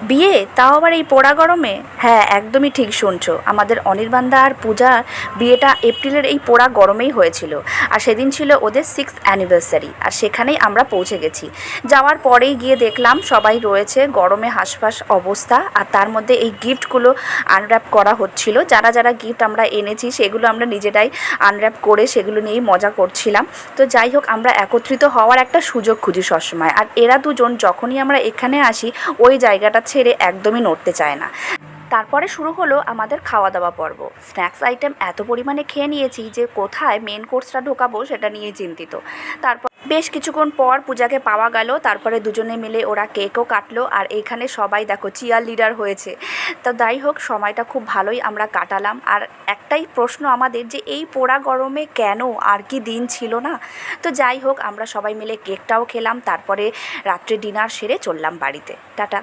বিয়ে, তাও আবার এই পোড়া গরমে? হ্যাঁ, একদমই ঠিক শুনছো। আমাদের অনির্বাণদা আর পূজা বিয়েটা এপ্রিলের এই পোড়া গরমেই হয়েছিল। আর সেদিন ছিল ওদের 6th অ্যানিভার্সারি, আর সেখানেই আমরা পৌঁছে গেছি। যাওয়ার পরেই গিয়ে দেখলাম সবাই রয়েছে, গরমে হাঁসফাঁস অবস্থা। আর তার মধ্যে এই গিফটগুলো আনর্যাপ করা হচ্ছিল। যারা যারা গিফট আমরা এনেছি সেগুলো আমরা নিজেরাই আনর্যাপ করে সেগুলো নিয়েই মজা করছিলাম। তো যাই হোক, আমরা একত্রিত হওয়ার একটা সুযোগ খুঁজি সবসময়। আর এরা দুজন যখনই আমরা এখানে আসি ওই জায়গাটা ছেড়ে একদমই নড়তে চায় না। তারপরে শুরু হলো আমাদের খাওয়া দাওয়া পর্ব। স্ন্যাক্স আইটেম এত পরিমাণে খেয়ে নিয়েছি যে কোথায় মেন কোর্সটা ঢোকাবো সেটা নিয়ে চিন্তিত। তারপর বেশ কিছুক্ষণ পর পূজাকে পাওয়া গেল, তারপরে দুজনে মিলে ওরা কেকও কাটলো। আর এইখানে সবাই দেখো চিয়ার লিডার হয়েছে। তো যাই হোক, সময়টা খুব ভালোই আমরা কাটালাম। আর একটাই প্রশ্ন আমাদের, যে এই পোড়া গরমে কেন, আর কি দিন ছিল না? তো যাই হোক, আমরা সবাই মিলে কেকটাও খেলাম, তারপরে রাত্রে ডিনার সেরে চললাম বাড়িতে। টাটা।